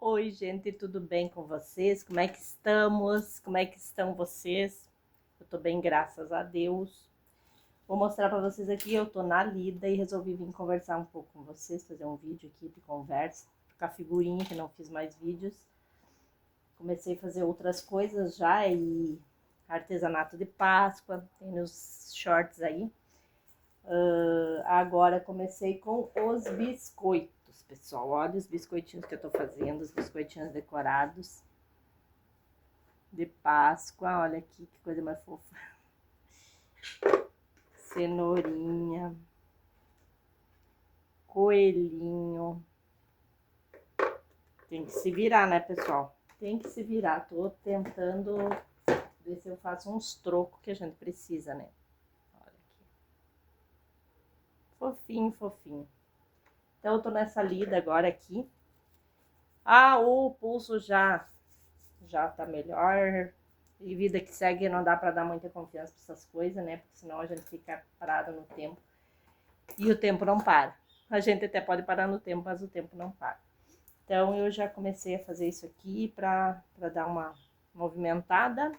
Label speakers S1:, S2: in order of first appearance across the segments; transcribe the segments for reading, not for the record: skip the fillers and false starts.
S1: Oi, gente, tudo bem com vocês? Como é que estamos? Como é que estão vocês? Eu tô bem, graças a Deus. Vou mostrar para vocês aqui, eu tô na lida e resolvi vir conversar um pouco com vocês, fazer um vídeo aqui de conversa, ficar figurinha, que não fiz mais vídeos. Comecei a fazer outras coisas já e artesanato de Páscoa, tem nos shorts aí. Agora comecei com os biscoitos, pessoal. Olha os biscoitinhos que eu tô fazendo, os biscoitinhos decorados de Páscoa. Olha aqui que coisa mais fofa. Cenourinha, coelhinho. Tem que se virar, né, pessoal? Tem que se virar. Tô tentando ver se eu faço uns trocos que a gente precisa, né? Olha aqui. Fofinho, fofinho. Então eu tô nessa lida agora aqui. Ah, o pulso já tá melhor. E vida que segue, não dá para dar muita confiança para essas coisas, né? Porque senão a gente fica parado no tempo. E o tempo não para. A gente até pode parar no tempo, mas o tempo não para. Então eu já comecei a fazer isso aqui para dar uma movimentada.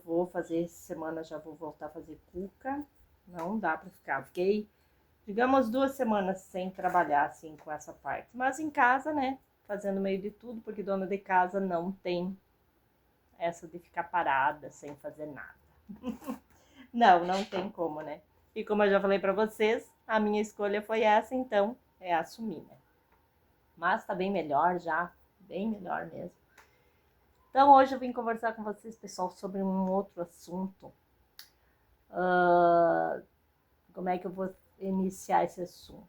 S1: Vou fazer essa semana, já vou voltar a fazer cuca. Não dá para ficar. Fiquei, digamos, 2 semanas sem trabalhar assim com essa parte. Mas em casa, né? Fazendo meio de tudo, porque dona de casa não tem essa de ficar parada sem fazer nada. Não tem como, né? E como eu já falei pra vocês, a minha escolha foi essa, então é assumir, né? Mas tá bem melhor já, bem melhor mesmo. Então hoje eu vim conversar com vocês, pessoal, sobre um outro assunto. Como é que eu vou iniciar esse assunto?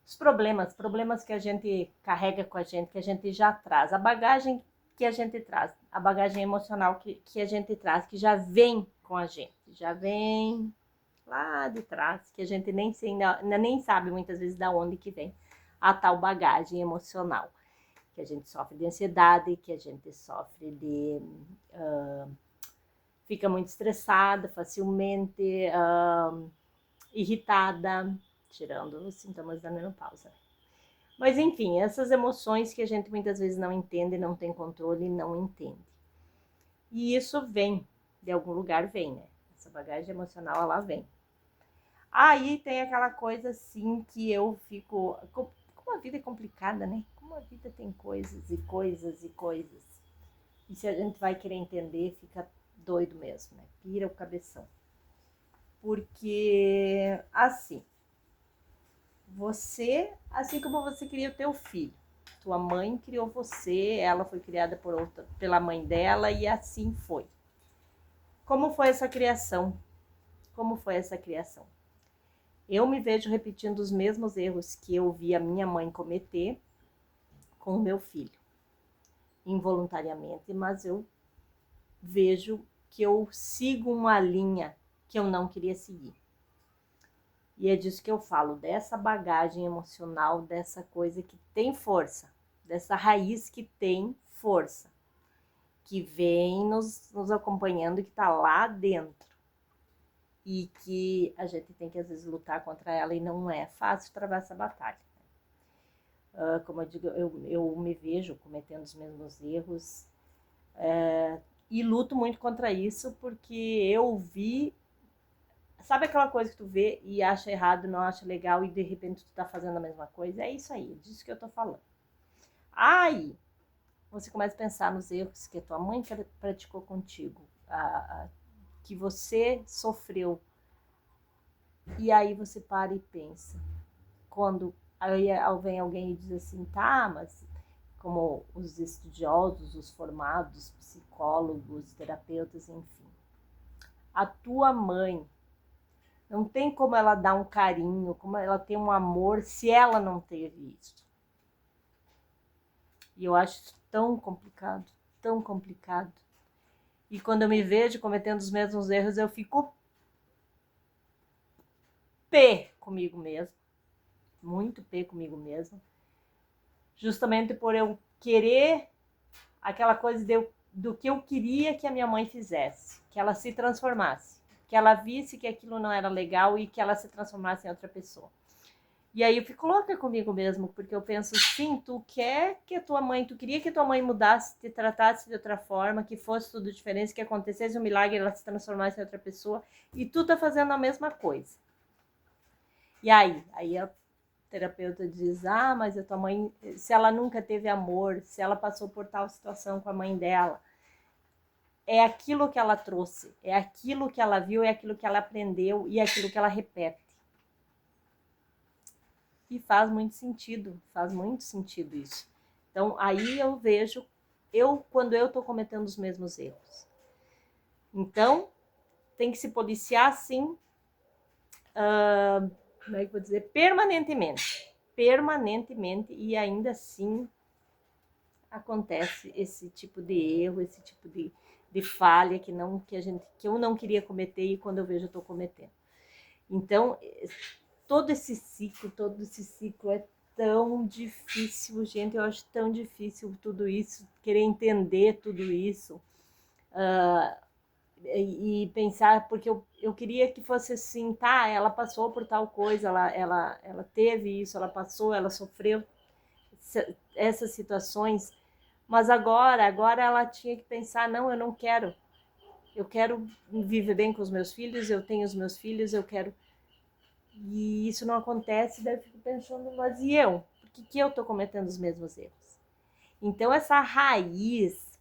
S1: Os problemas que a gente carrega com a gente, que a gente já traz, a bagagem que a gente traz, a bagagem emocional que a gente traz, que já vem com a gente, já vem lá de trás, que a gente nem sabe muitas vezes da onde que vem a tal bagagem emocional, que a gente sofre de ansiedade, que a gente sofre de fica muito estressada facilmente, irritada, tirando os sintomas da menopausa. Mas enfim, essas emoções que a gente muitas vezes não entende, não tem controle, não entende. E isso vem, de algum lugar vem, né? Essa bagagem emocional, ela vem. Aí tem aquela coisa assim que eu fico. Como a vida é complicada, né? Como a vida tem coisas e coisas e coisas. E se a gente vai querer entender, fica doido mesmo, né? Pira o cabeção. Porque, assim, assim como você cria o teu filho, tua mãe criou você, ela foi criada pela mãe dela e assim foi. Como foi essa criação? Como foi essa criação? Eu me vejo repetindo os mesmos erros que eu vi a minha mãe cometer com o meu filho, involuntariamente, mas eu vejo que eu sigo uma linha que eu não queria seguir. E é disso que eu falo, dessa bagagem emocional, dessa coisa que tem força, dessa raiz que tem força, que vem nos acompanhando, que está lá dentro. E que a gente tem que, às vezes, lutar contra ela e não é fácil travar essa batalha. Como eu digo, eu me vejo cometendo os mesmos erros e luto muito contra isso porque eu vi. Sabe aquela coisa que tu vê e acha errado, não acha legal e de repente tu tá fazendo a mesma coisa? É isso aí, é disso que eu tô falando. Aí você começa a pensar nos erros que a tua mãe praticou contigo, que você sofreu. E aí você para e pensa. Quando aí vem alguém e diz assim, tá, mas como os estudiosos, os formados, psicólogos, terapeutas, enfim. A tua mãe não tem como ela dar um carinho, como ela ter um amor se ela não teve isso. E eu acho isso tão complicado, tão complicado. E quando eu me vejo cometendo os mesmos erros, eu fico pé comigo mesmo, muito pé comigo mesmo, justamente por eu querer aquela coisa do que eu queria que a minha mãe fizesse, que ela se transformasse, que ela visse que aquilo não era legal e que ela se transformasse em outra pessoa. E aí eu fico louca comigo mesmo, porque eu penso, sim, tu queria que a tua mãe mudasse, te tratasse de outra forma, que fosse tudo diferente, que acontecesse um milagre, ela se transformasse em outra pessoa, e tu tá fazendo a mesma coisa. E aí a terapeuta diz, mas a tua mãe, se ela nunca teve amor, se ela passou por tal situação com a mãe dela, é aquilo que ela trouxe, é aquilo que ela viu, é aquilo que ela aprendeu e é aquilo que ela repete. E faz muito sentido isso. Então, aí eu vejo, quando eu tô cometendo os mesmos erros. Então, tem que se policiar, sim, como é que eu vou dizer? Permanentemente, e ainda assim acontece esse tipo de erro, esse tipo de falha que eu não queria cometer e quando eu vejo eu tô cometendo. Então, todo esse ciclo é tão difícil, gente, eu acho tão difícil tudo isso, querer entender tudo isso, e pensar, porque eu queria que fosse assim, tá, ela passou por tal coisa, ela teve isso, ela passou, ela sofreu essas situações, mas agora ela tinha que pensar, não, eu quero viver bem com os meus filhos, eu tenho os meus filhos, eu quero. E isso não acontece, daí eu fico pensando, mas e eu? Por que eu tô cometendo os mesmos erros? Então essa raiz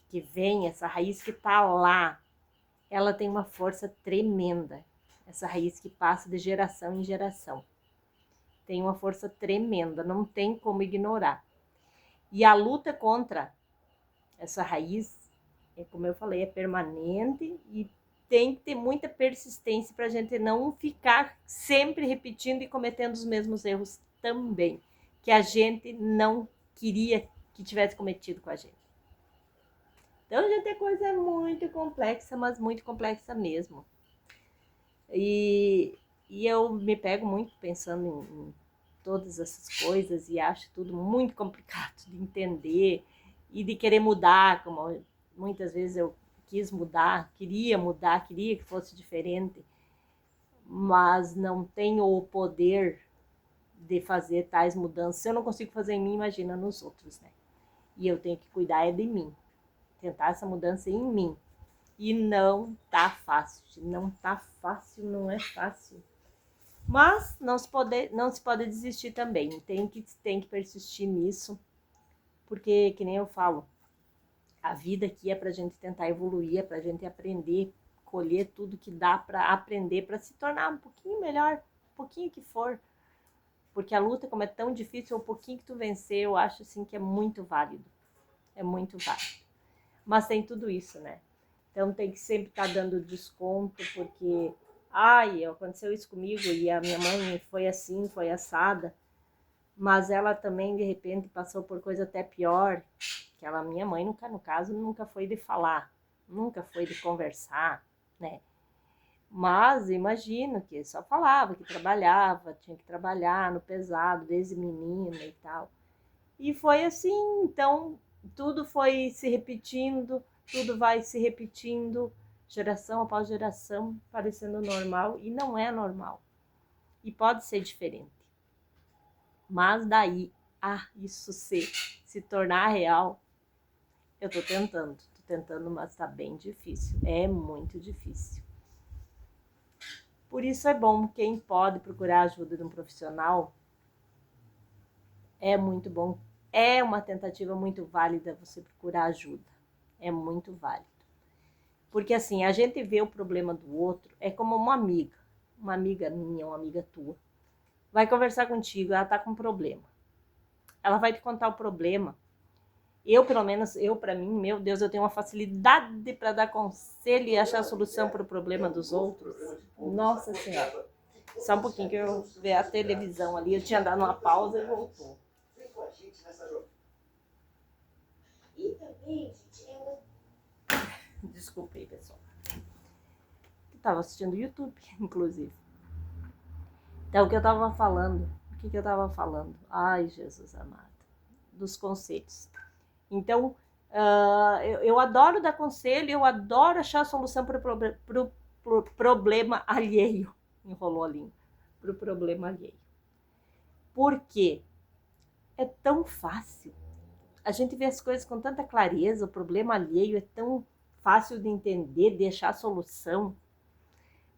S1: que vem, essa raiz que tá lá, ela tem uma força tremenda. Essa raiz que passa de geração em geração. Tem uma força tremenda, não tem como ignorar. E a luta contra essa raiz, como eu falei, é permanente e tem que ter muita persistência para a gente não ficar sempre repetindo e cometendo os mesmos erros também, que a gente não queria que tivesse cometido com a gente. Então, gente, a coisa é muito complexa, mas muito complexa mesmo. E eu me pego muito pensando em todas essas coisas e acho tudo muito complicado de entender e de querer mudar, como muitas vezes eu queria que fosse diferente, mas não tenho o poder de fazer tais mudanças. Se eu não consigo fazer em mim, imagina nos outros, né? E eu tenho que cuidar de mim, tentar essa mudança em mim. E não tá fácil, não tá fácil, não é fácil. Mas não se pode desistir também, tem que persistir nisso, porque, que nem eu falo, a vida aqui é pra gente tentar evoluir, é pra gente aprender, colher tudo que dá pra aprender, pra se tornar um pouquinho melhor, um pouquinho que for. Porque a luta, como é tão difícil, o pouquinho que tu vencer, eu acho assim que é muito válido. É muito válido. Mas tem tudo isso, né? Então tem que sempre estar dando desconto, porque aconteceu isso comigo e a minha mãe foi assim, foi assada, mas ela também de repente passou por coisa até pior, que minha mãe nunca, no caso, nunca foi de falar, nunca foi de conversar, né? Mas imagino que só falava que trabalhava, tinha que trabalhar no pesado desde menina e tal. E foi assim, então tudo foi se repetindo, tudo vai se repetindo, geração após geração, parecendo normal, e não é normal. E pode ser diferente. Mas daí, isso se tornar real, eu tô tentando, mas tá bem difícil, é muito difícil. Por isso é bom, quem pode procurar a ajuda de um profissional, é muito bom. É uma tentativa muito válida você procurar ajuda. É muito válido. Porque assim, a gente vê o problema do outro, é como uma amiga minha, uma amiga tua. Vai conversar contigo, ela tá com um problema. Ela vai te contar o problema. Pelo menos, para mim, meu Deus, eu tenho uma facilidade para dar conselho e achar a solução para o problema dos outros. Nossa Senhora. Só um pouquinho que eu ver a televisão ali, eu tinha dado uma pausa e voltou. E também, gente, desculpa aí, pessoal. Eu tava assistindo YouTube, inclusive. Então, o que eu tava falando? O que eu tava falando? Ai, Jesus amado. Dos conselhos. Então, eu adoro dar conselho, eu adoro achar a solução pro problema alheio. Enrolou a língua. Pro problema alheio. Por quê? É tão fácil. A gente vê as coisas com tanta clareza, o problema alheio é tão fácil de entender, de achar solução.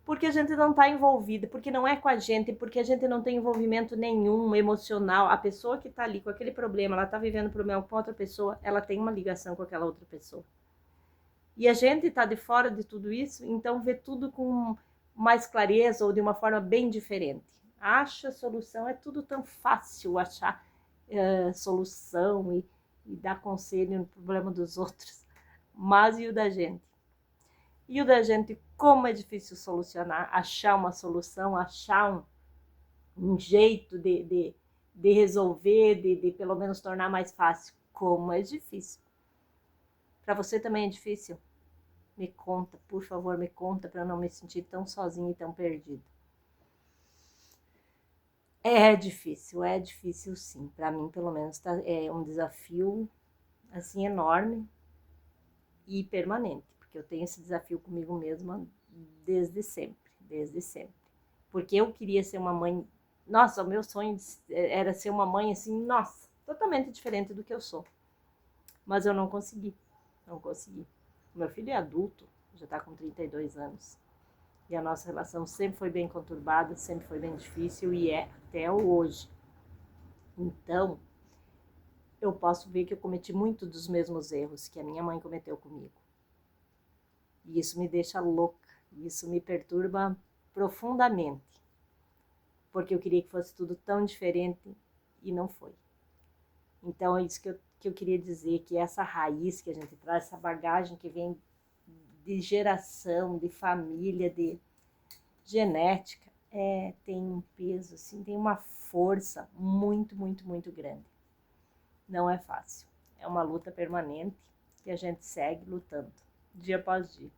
S1: Porque a gente não está envolvida, porque não é com a gente, porque a gente não tem envolvimento nenhum emocional. A pessoa que está ali com aquele problema, ela está vivendo o problema com outra pessoa, ela tem uma ligação com aquela outra pessoa. E a gente está de fora de tudo isso, então vê tudo com mais clareza ou de uma forma bem diferente. Acha solução, é tudo tão fácil achar solução e dar conselho no problema dos outros. Mas e o da gente? E o da gente, como é difícil solucionar, achar uma solução, achar um jeito de resolver, de pelo menos tornar mais fácil. Como é difícil. Para você também é difícil? Me conta, por favor, me conta para eu não me sentir tão sozinha e tão perdida. É difícil sim. Para mim, pelo menos, é um desafio assim enorme e permanente, porque eu tenho esse desafio comigo mesma desde sempre, desde sempre. Porque eu queria ser uma mãe, nossa, o meu sonho era ser uma mãe assim, nossa, totalmente diferente do que eu sou. Mas eu não consegui, não consegui. Meu filho é adulto, já está com 32 anos. E a nossa relação sempre foi bem conturbada, sempre foi bem difícil e é até hoje. Então, eu posso ver que eu cometi muito dos mesmos erros que a minha mãe cometeu comigo. E isso me deixa louca, isso me perturba profundamente. Porque eu queria que fosse tudo tão diferente e não foi. Então é isso que eu queria dizer, que essa raiz que a gente traz, essa bagagem que vem de geração, de família, de genética, tem um peso, assim, tem uma força muito, muito, muito grande. Não é fácil. É uma luta permanente que a gente segue lutando, dia após dia.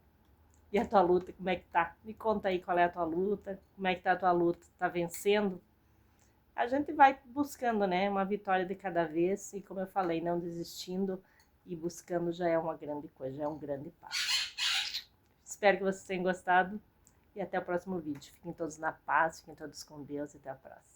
S1: E a tua luta, como é que tá? Me conta aí qual é a tua luta, como é que tá a tua luta? Tá vencendo? A gente vai buscando, né? Uma vitória de cada vez. E como eu falei, não desistindo e buscando já é uma grande coisa, já é um grande passo. Espero que vocês tenham gostado e até o próximo vídeo. Fiquem todos na paz, fiquem todos com Deus e até a próxima.